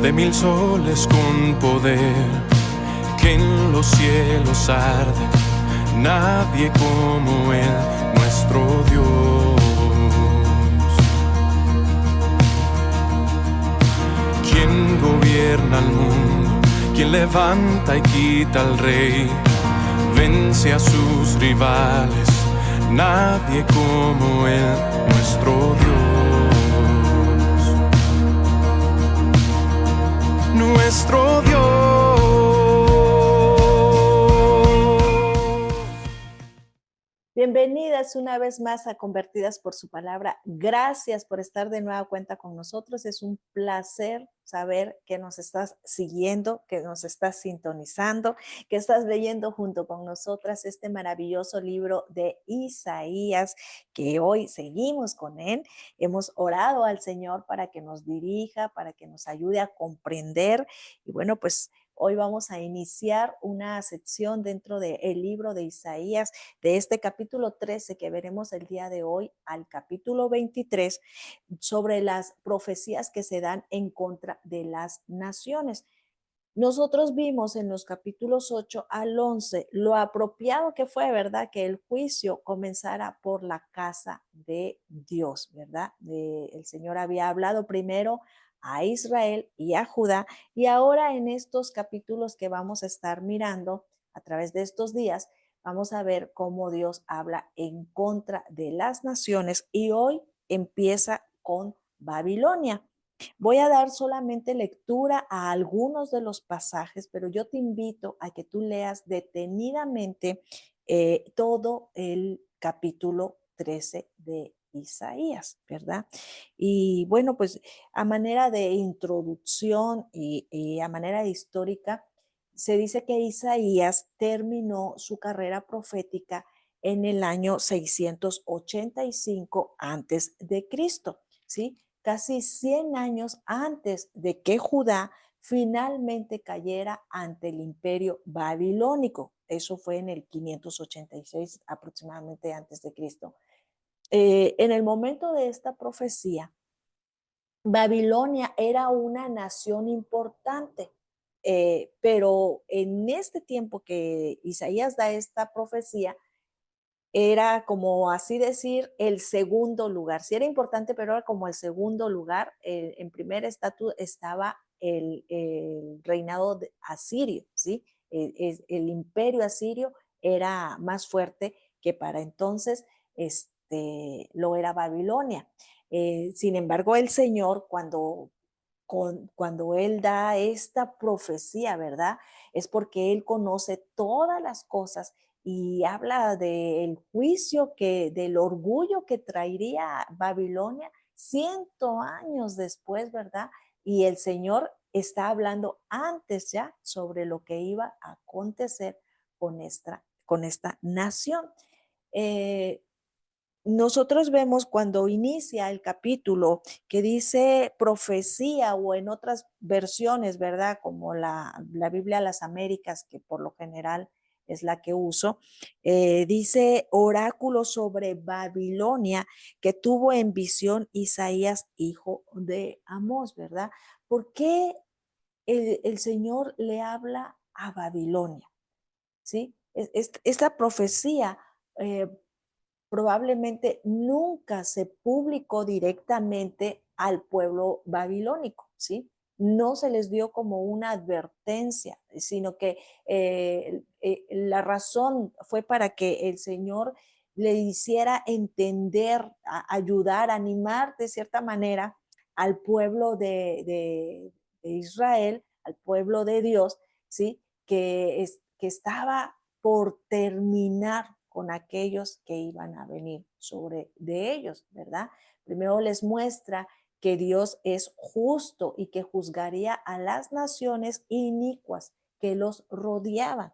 de mil soles con poder, que en los cielos arde, nadie como Él, nuestro Dios. ¿Quién gobierna el mundo? ¿Quién levanta y quita al rey? Vence a sus rivales, nadie como Él, nuestro Dios. Nuestro Dios. Bienvenidas una vez más a Convertidas por su Palabra. Gracias por estar de nueva cuenta con nosotros. Es un placer saber que nos estás siguiendo, que nos estás sintonizando, que estás leyendo junto con nosotras este maravilloso libro de Isaías, que hoy seguimos con él. Hemos orado al Señor para que nos dirija, para que nos ayude a comprender. Y bueno, pues hoy vamos a iniciar una sección dentro del libro de Isaías, de este capítulo 13 que veremos el día de hoy al capítulo 23, sobre las profecías que se dan en contra de las naciones. Nosotros vimos en los capítulos 8 al 11 lo apropiado que fue, ¿verdad? Que el juicio comenzara por la casa de Dios, ¿verdad? El Señor había hablado primero a Israel y a Judá, y ahora en estos capítulos que vamos a estar mirando a través de estos días, vamos a ver cómo Dios habla en contra de las naciones, y hoy empieza con Babilonia. Voy a dar solamente lectura a algunos de los pasajes, pero yo te invito a que tú leas detenidamente todo el capítulo 13 de Isaías, ¿verdad? Y bueno, pues a manera de introducción y a manera histórica, se dice que Isaías terminó su carrera profética en el año 685 antes de Cristo, ¿sí? Casi 100 años antes de que Judá finalmente cayera ante el imperio babilónico. Eso fue en el 586 aproximadamente antes de Cristo. En el momento de esta profecía, Babilonia era una nación importante, pero en este tiempo que Isaías da esta profecía, era como así decir el segundo lugar. Sí era importante, pero era como el segundo lugar. En primer estatus estaba el reinado asirio, ¿sí? El imperio asirio era más fuerte que para entonces lo era Babilonia. Sin embargo, el Señor, cuando Él da esta profecía, ¿verdad? Es porque Él conoce todas las cosas y habla del juicio, del orgullo que traería Babilonia 100 años después, ¿verdad? Y el Señor está hablando antes ya sobre lo que iba a acontecer con esta nación. Eh, Nosotros vemos cuando inicia el capítulo que dice profecía, o en otras versiones, ¿verdad? Como la Biblia Las Américas, que por lo general es la que uso, dice oráculo sobre Babilonia que tuvo en visión Isaías, hijo de Amós, ¿verdad? ¿Por qué el Señor le habla a Babilonia? ¿Sí? Esta profecía eh, probablemente nunca se publicó directamente al pueblo babilónico, ¿sí? No se les dio como una advertencia, sino que la razón fue para que el Señor le hiciera entender, ayudar, animar de cierta manera al pueblo de Israel, al pueblo de Dios, ¿sí? Que estaba por terminar con aquellos que iban a venir sobre de ellos, ¿verdad? Primero les muestra que Dios es justo y que juzgaría a las naciones inicuas que los rodeaban.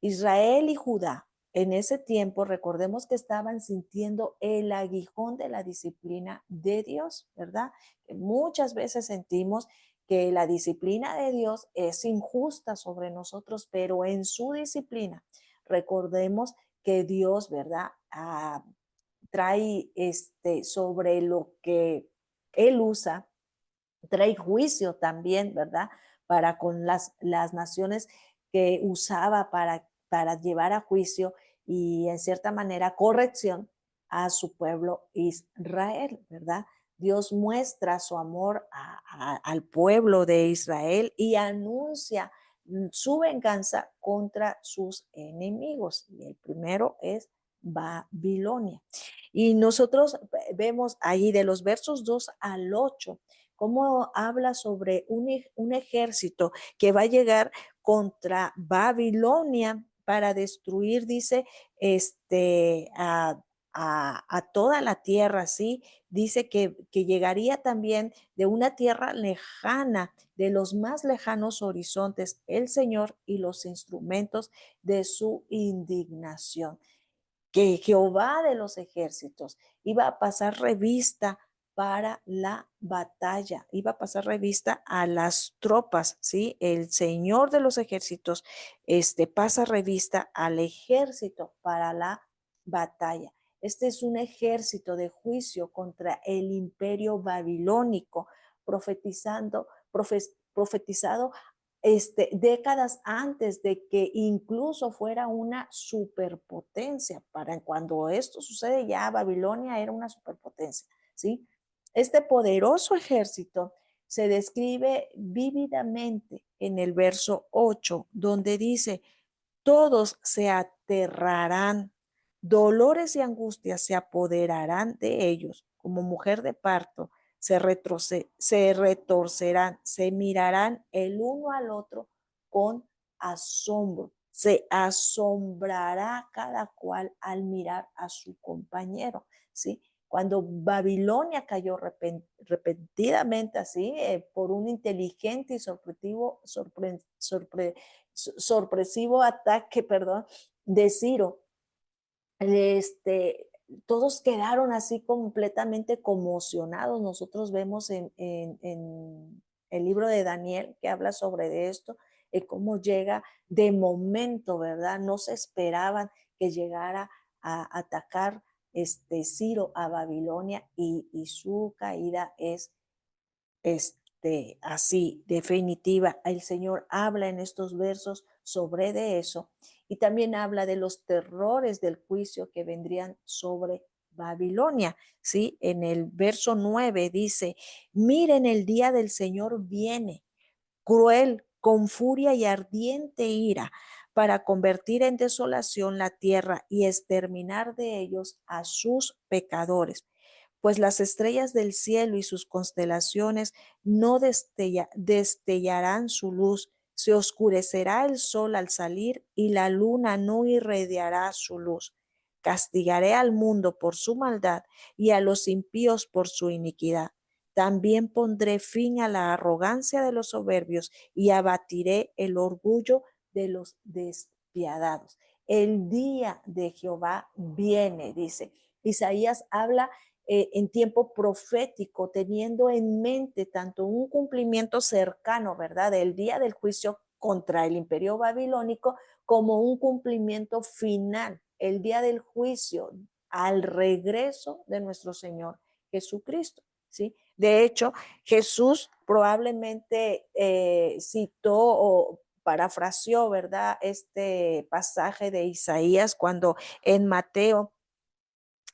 Israel y Judá en ese tiempo, recordemos que estaban sintiendo el aguijón de la disciplina de Dios, ¿verdad? Que muchas veces sentimos que la disciplina de Dios es injusta sobre nosotros, pero en su disciplina, recordemos que Dios, ¿verdad? Trae sobre lo que Él usa, trae juicio también, ¿verdad? Para con las naciones que usaba para llevar a juicio y en cierta manera corrección a su pueblo Israel, ¿verdad? Dios muestra su amor al pueblo de Israel y anuncia su venganza contra sus enemigos. Y el primero es Babilonia. Y nosotros vemos ahí de los versos 2 al 8 cómo habla sobre un ejército que va a llegar contra Babilonia para destruir, dice, a toda la tierra, ¿sí? Dice que llegaría también de una tierra lejana, de los más lejanos horizontes, el Señor y los instrumentos de su indignación, que Jehová de los ejércitos iba a pasar revista para la batalla, iba a pasar revista a las tropas, ¿sí? El Señor de los ejércitos pasa revista al ejército para la batalla. Este es un ejército de juicio contra el imperio babilónico, profetizado décadas antes de que incluso fuera una superpotencia. Para cuando esto sucede, ya Babilonia era una superpotencia, ¿sí? Este poderoso ejército se describe vívidamente en el verso 8, donde dice, todos se aterrarán, dolores y angustias se apoderarán de ellos, como mujer de parto, se retorcerán, se mirarán el uno al otro con asombro, se asombrará cada cual al mirar a su compañero, ¿sí? Cuando Babilonia cayó repentinamente así, por un inteligente y sorpresivo ataque, perdón, de Ciro, este, todos quedaron así completamente conmocionados. Nosotros vemos en el libro de Daniel que habla sobre esto, cómo llega de momento, ¿verdad? No se esperaban que llegara a atacar Ciro a Babilonia y su caída es así, definitiva. El Señor habla en estos versos sobre de eso y también habla de los terrores del juicio que vendrían sobre Babilonia, ¿sí? En el verso 9 dice, miren, el día del Señor viene, cruel, con furia y ardiente ira, para convertir en desolación la tierra y exterminar de ellos a sus pecadores, pues las estrellas del cielo y sus constelaciones no destellarán su luz, se oscurecerá el sol al salir y la luna no irradiará su luz. Castigaré al mundo por su maldad y a los impíos por su iniquidad. También pondré fin a la arrogancia de los soberbios y abatiré el orgullo de los despiadados. El día de Jehová viene, dice. Isaías habla en tiempo profético, teniendo en mente tanto un cumplimiento cercano, ¿verdad?, del día del juicio contra el imperio babilónico, como un cumplimiento final, el día del juicio al regreso de nuestro Señor Jesucristo, ¿sí? De hecho, Jesús probablemente citó o parafraseó, ¿verdad?, este pasaje de Isaías cuando en Mateo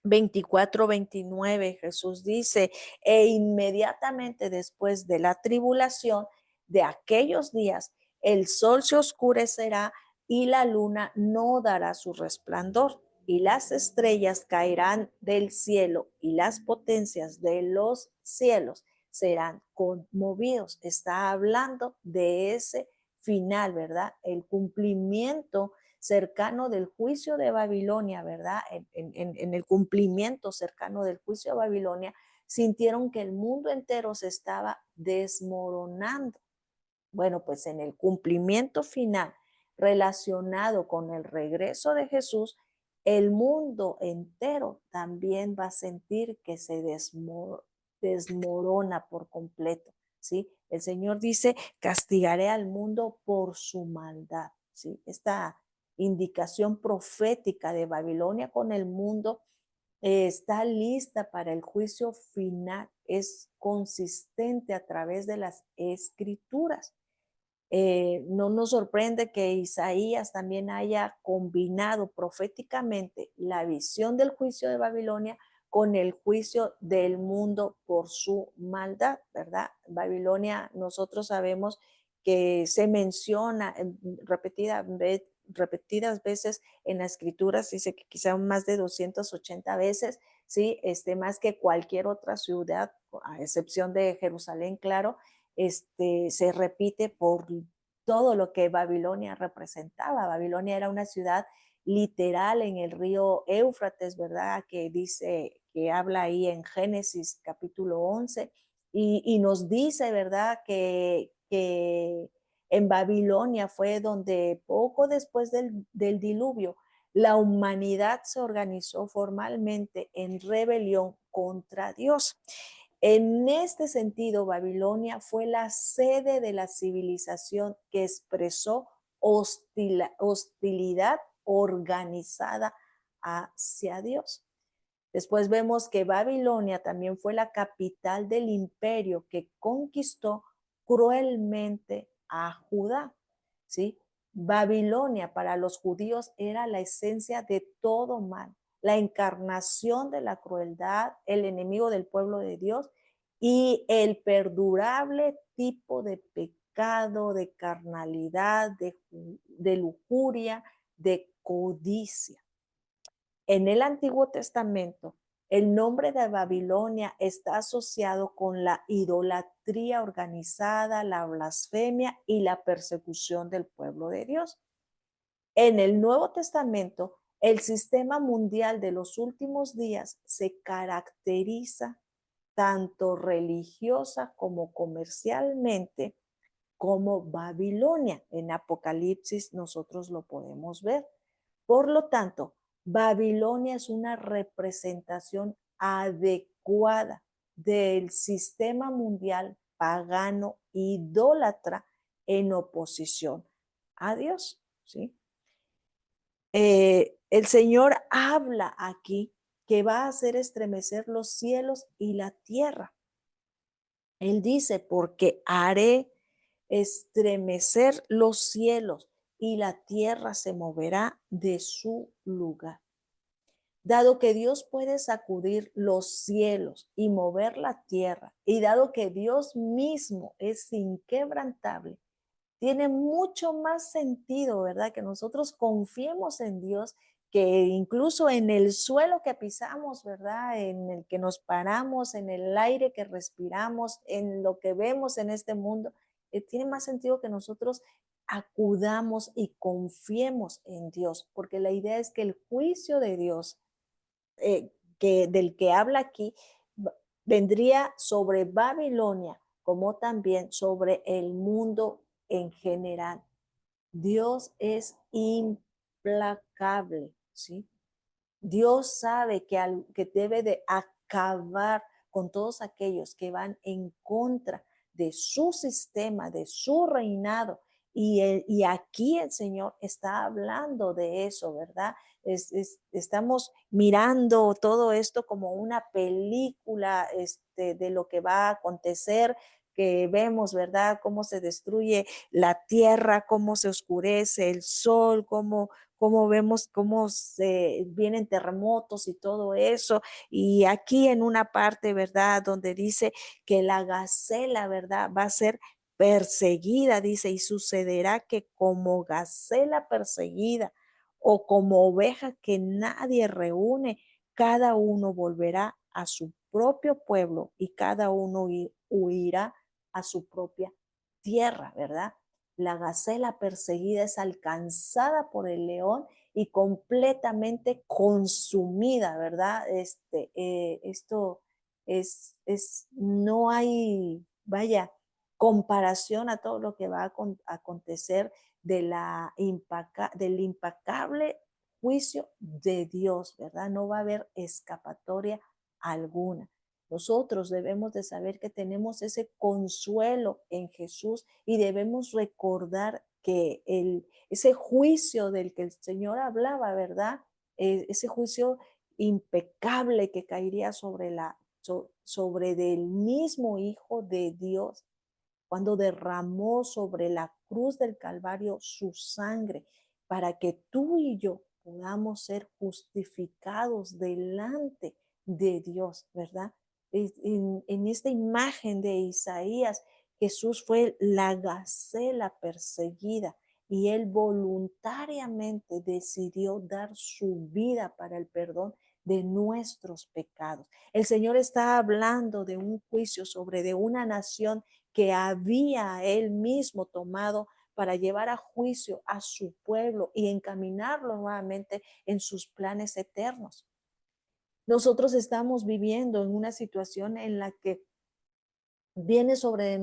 24-29 Jesús dice, e inmediatamente después de la tribulación de aquellos días, el sol se oscurecerá y la luna no dará su resplandor, y las estrellas caerán del cielo y las potencias de los cielos serán conmovidos. Está hablando de ese final, ¿verdad? El cumplimiento cercano del juicio de Babilonia, ¿verdad? En el cumplimiento cercano del juicio de Babilonia, sintieron que el mundo entero se estaba desmoronando. Bueno, pues en el cumplimiento final relacionado con el regreso de Jesús, el mundo entero también va a sentir que se desmorona por completo, ¿sí? El Señor dice, castigaré al mundo por su maldad, ¿sí? Esta indicación profética de Babilonia con el mundo está lista para el juicio final, es consistente a través de las escrituras. No nos sorprende que Isaías también haya combinado proféticamente la visión del juicio de Babilonia con el juicio del mundo por su maldad, ¿verdad? Babilonia, nosotros sabemos que se menciona repetidas veces en la escritura, dice que quizá más de 280 veces, ¿sí? Más que cualquier otra ciudad, a excepción de Jerusalén, claro, se repite por todo lo que Babilonia representaba. Babilonia era una ciudad literal en el río Éufrates, ¿verdad? Que dice, que habla ahí en Génesis capítulo 11, y nos dice, ¿verdad? Que en Babilonia fue donde poco después del diluvio, la humanidad se organizó formalmente en rebelión contra Dios. En este sentido, Babilonia fue la sede de la civilización que expresó hostilidad organizada hacia Dios. Después vemos que Babilonia también fue la capital del imperio que conquistó cruelmente a Judá, ¿sí? Babilonia para los judíos era la esencia de todo mal, la encarnación de la crueldad, el enemigo del pueblo de Dios y el perdurable tipo de pecado, de carnalidad, de lujuria, de codicia. En el Antiguo Testamento, el nombre de Babilonia está asociado con la idolatría organizada, la blasfemia y la persecución del pueblo de Dios. En el Nuevo Testamento, el sistema mundial de los últimos días se caracteriza tanto religiosa como comercialmente como Babilonia. En Apocalipsis nosotros lo podemos ver. Por lo tanto, Babilonia es una representación adecuada del sistema mundial pagano idólatra en oposición a Dios, ¿sí? El Señor habla aquí que va a hacer estremecer los cielos y la tierra. Él dice, porque haré estremecer los cielos y la tierra se moverá de su lugar. Dado que Dios puede sacudir los cielos y mover la tierra, y dado que Dios mismo es inquebrantable, tiene mucho más sentido, ¿verdad? Que nosotros confiemos en Dios, que incluso en el suelo que pisamos, ¿verdad? En el que nos paramos, en el aire que respiramos, en lo que vemos en este mundo, tiene más sentido que nosotros acudamos y confiemos en Dios, porque la idea es que el juicio de Dios del que habla aquí vendría sobre Babilonia como también sobre el mundo en general. Dios es implacable, ¿sí? Dios sabe que debe de acabar con todos aquellos que van en contra de su sistema, de su reinado. Y aquí el Señor está hablando de eso, ¿verdad? Estamos mirando todo esto como una película de lo que va a acontecer, que vemos, ¿verdad? Cómo se destruye la tierra, cómo se oscurece el sol, cómo vemos cómo se vienen terremotos y todo eso. Y aquí en una parte, ¿verdad? Donde dice que la gacela, ¿verdad? Va a ser perseguida, dice, y sucederá que como gacela perseguida o como oveja que nadie reúne, cada uno volverá a su propio pueblo y cada uno huirá a su propia tierra, ¿verdad? La gacela perseguida es alcanzada por el león y completamente consumida, ¿verdad? Esto no hay, vaya, comparación a todo lo que va a acontecer del impacable juicio de Dios, ¿verdad? No va a haber escapatoria alguna. Nosotros debemos de saber que tenemos ese consuelo en Jesús y debemos recordar que ese juicio del que el Señor hablaba, ¿verdad? Ese juicio impecable que caería sobre del mismo Hijo de Dios cuando derramó sobre la cruz del Calvario su sangre para que tú y yo podamos ser justificados delante de Dios, ¿verdad? En esta imagen de Isaías, Jesús fue la gacela perseguida y él voluntariamente decidió dar su vida para el perdón de nuestros pecados. El Señor está hablando de un juicio sobre de una nación que había él mismo tomado para llevar a juicio a su pueblo y encaminarlo nuevamente en sus planes eternos. Nosotros estamos viviendo en una situación en la que viene sobre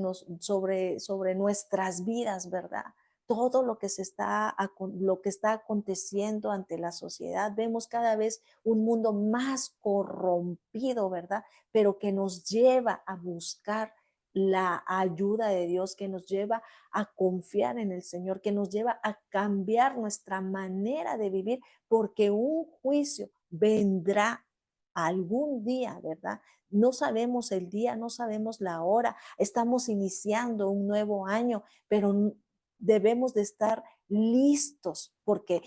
nuestras vidas, ¿verdad? Todo lo que está aconteciendo ante la sociedad, vemos cada vez un mundo más corrompido, ¿verdad? Pero que nos lleva a buscar la ayuda de Dios, que nos lleva a confiar en el Señor, que nos lleva a cambiar nuestra manera de vivir, porque un juicio vendrá algún día, ¿verdad? No sabemos el día, no sabemos la hora, estamos iniciando un nuevo año, pero debemos de estar listos porque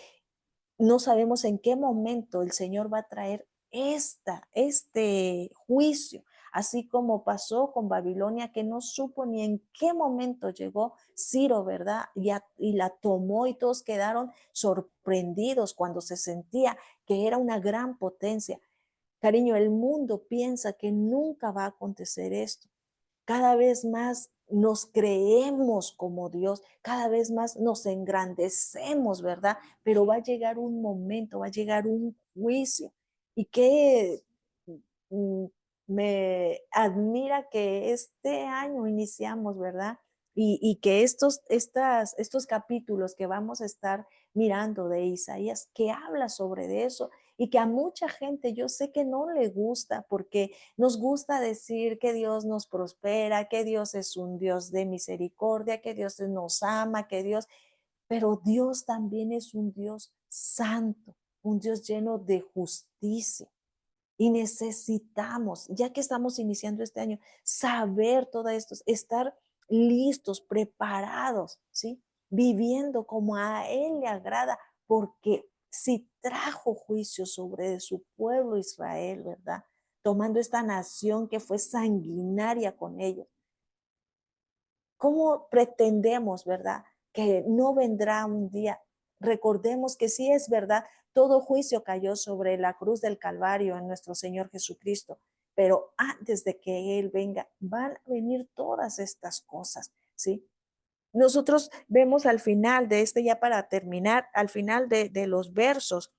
no sabemos en qué momento el Señor va a traer este juicio, así como pasó con Babilonia, que no supo ni en qué momento llegó Ciro, ¿verdad? Y la tomó y todos quedaron sorprendidos cuando se sentía que era una gran potencia. Cariño, el mundo piensa que nunca va a acontecer esto. Cada vez más nos creemos como Dios, cada vez más nos engrandecemos, ¿verdad? Pero va a llegar un momento, va a llegar un juicio. Y que mm, me admira que este año iniciamos, ¿verdad? Y que estos capítulos que vamos a estar mirando de Isaías, que habla sobre de eso, y que a mucha gente yo sé que no le gusta porque nos gusta decir que Dios nos prospera, que Dios es un Dios de misericordia, que Dios nos ama, que Dios, pero Dios también es un Dios santo, un Dios lleno de justicia. Y necesitamos, ya que estamos iniciando este año, saber todo esto, estar listos, preparados, ¿sí? Viviendo como a Él le agrada, porque si trajo juicio sobre su pueblo Israel, ¿verdad? Tomando esta nación que fue sanguinaria con ellos. ¿Cómo pretendemos, verdad, que no vendrá un día? Recordemos que sí es verdad, todo juicio cayó sobre la cruz del Calvario en nuestro Señor Jesucristo, pero antes de que Él venga, van a venir todas estas cosas, ¿sí? Nosotros vemos al final de ya para terminar, al final de los versos,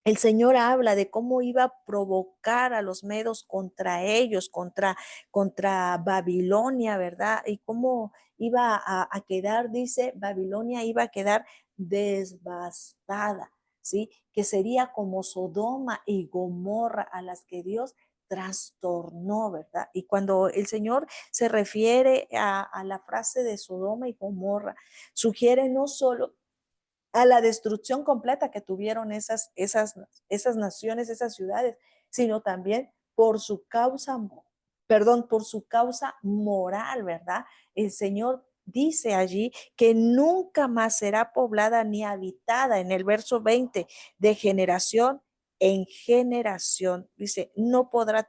el Señor habla de cómo iba a provocar a los medos contra ellos, contra Babilonia, ¿verdad? Y cómo iba a quedar, dice, Babilonia iba a quedar devastada, ¿sí? Que sería como Sodoma y Gomorra a las que Dios trastornó, ¿verdad? Y cuando el Señor se refiere a la frase de Sodoma y Gomorra, sugiere no solo a la destrucción completa que tuvieron esas naciones, esas ciudades, sino también por su causa, perdón, por su causa moral, ¿verdad? El Señor dice allí que nunca más será poblada ni habitada en el verso 20 de generación en generación. Dice, no pondrá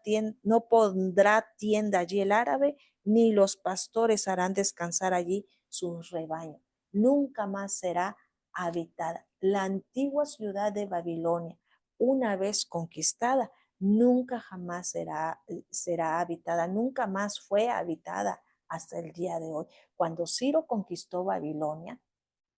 tienda allí el árabe, ni los pastores harán descansar allí sus rebaños. Nunca más será habitada. La antigua ciudad de Babilonia, una vez conquistada, nunca jamás será habitada, nunca más fue habitada hasta el día de hoy. Cuando Ciro conquistó Babilonia,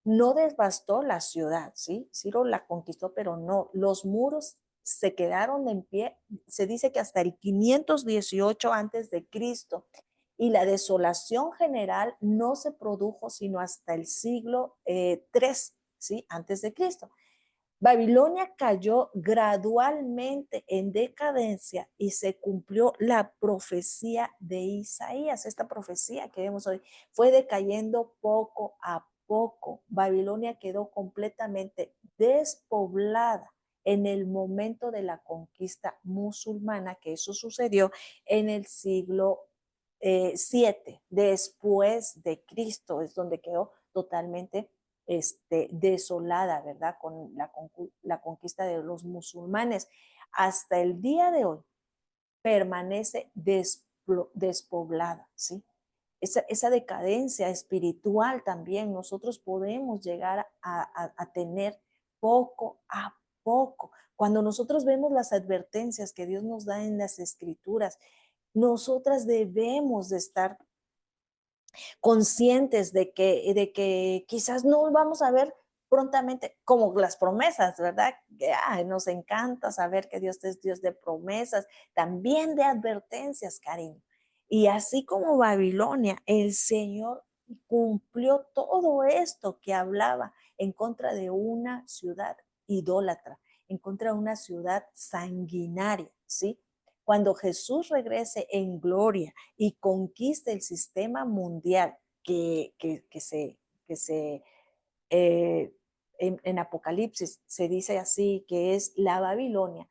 no devastó la ciudad, ¿sí? Ciro la conquistó, pero no, los muros se quedaron en pie, se dice que hasta el 518 antes de Cristo, y la desolación general no se produjo sino hasta el siglo III, ¿sí? Antes de Cristo. Babilonia cayó gradualmente en decadencia y se cumplió la profecía de Isaías. Esta profecía que vemos hoy fue decayendo poco a poco. Babilonia quedó completamente despoblada en el momento de la conquista musulmana, que eso sucedió en el siglo 7 después de Cristo, es donde quedó totalmente desolada, ¿verdad? Con la conquista de los musulmanes. Hasta el día de hoy permanece despoblada, ¿sí? Esa decadencia espiritual también nosotros podemos llegar a tener poco a poco. Cuando nosotros vemos las advertencias que Dios nos da en las Escrituras, nosotras debemos de estar conscientes de que quizás no vamos a ver prontamente como las promesas, ¿verdad? Que nos encanta saber que Dios es Dios de promesas, también de advertencias, cariño. Y así como Babilonia, el Señor cumplió todo esto que hablaba en contra de una ciudad idólatra, en contra de una ciudad sanguinaria, ¿sí? Cuando Jesús regrese en gloria y conquiste el sistema mundial que se en Apocalipsis se dice así, que es la Babilonia,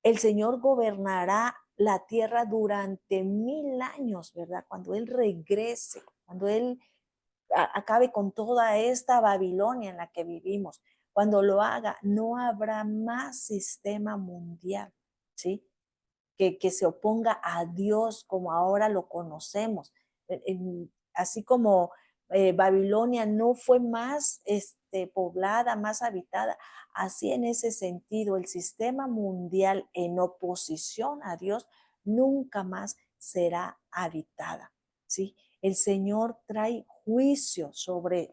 el Señor gobernará la tierra durante 1000 años, ¿verdad? Cuando Él regrese, cuando Él acabe con toda esta Babilonia en la que vivimos. Cuando lo haga, no habrá más sistema mundial, ¿sí? Que se oponga a Dios como ahora lo conocemos. Así como Babilonia no fue más poblada, más habitada, así en ese sentido el sistema mundial en oposición a Dios nunca más será habitada, ¿sí? El Señor trae juicio sobre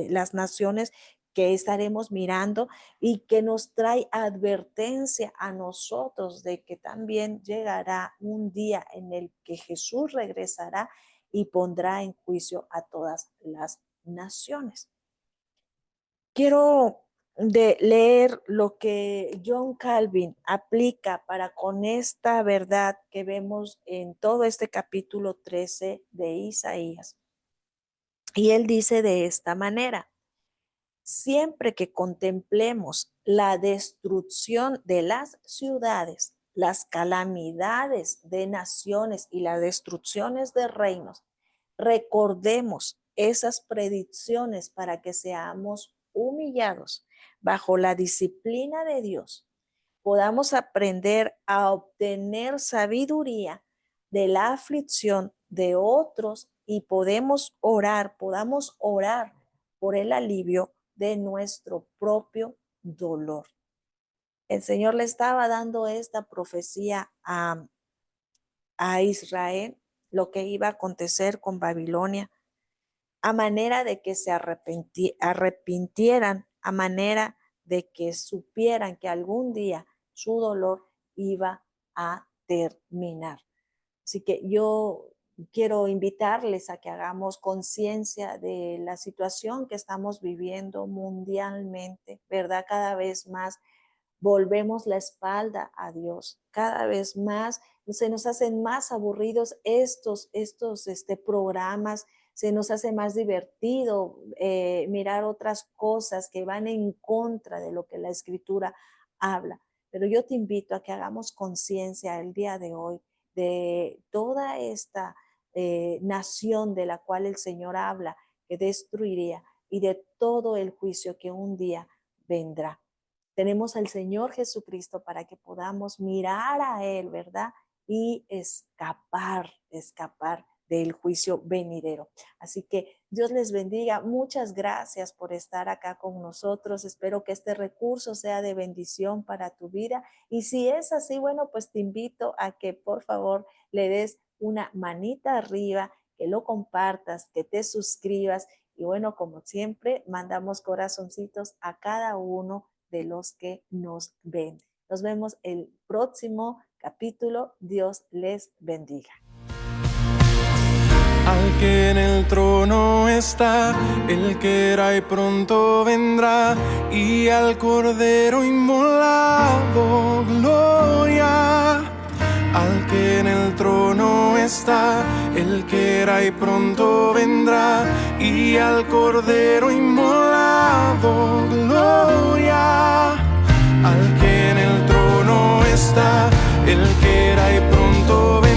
las naciones que estaremos mirando y que nos trae advertencia a nosotros de que también llegará un día en el que Jesús regresará y pondrá en juicio a todas las naciones. Quiero leer lo que John Calvin aplica para con esta verdad que vemos en todo este capítulo 13 de Isaías. Y él dice de esta manera: siempre que contemplemos la destrucción de las ciudades, las calamidades de naciones y las destrucciones de reinos, recordemos esas predicciones para que seamos humillados bajo la disciplina de Dios, podamos aprender a obtener sabiduría de la aflicción de otros y podamos orar por el alivio de nuestro propio dolor. El Señor le estaba dando esta profecía a Israel, lo que iba a acontecer con Babilonia, a manera de que se arrepintieran, a manera de que supieran que algún día su dolor iba a terminar. Así que yo quiero invitarles a que hagamos conciencia de la situación que estamos viviendo mundialmente, ¿verdad? Cada vez más volvemos la espalda a Dios, cada vez más se nos hacen más aburridos estos programas, se nos hace más divertido mirar otras cosas que van en contra de lo que la Escritura habla. Pero yo te invito a que hagamos conciencia el día de hoy de toda esta nación de la cual el Señor habla, que destruiría, y de todo el juicio que un día vendrá. Tenemos al Señor Jesucristo para que podamos mirar a Él, ¿verdad? Y escapar del juicio venidero. Así que Dios les bendiga. Muchas gracias por estar acá con nosotros. Espero que este recurso sea de bendición para tu vida. Y si es así, bueno, pues te invito a que por favor le des una manita arriba, que lo compartas, que te suscribas. Y bueno, como siempre, mandamos corazoncitos a cada uno de los que nos ven. Nos vemos el próximo capítulo. Dios les bendiga. Al que en el trono está, el que era y pronto vendrá, y al Cordero inmolado, gloria. Al que en el trono está, el que era y pronto vendrá, y al Cordero inmolado, gloria. al que en el trono está, el que era y pronto vendrá.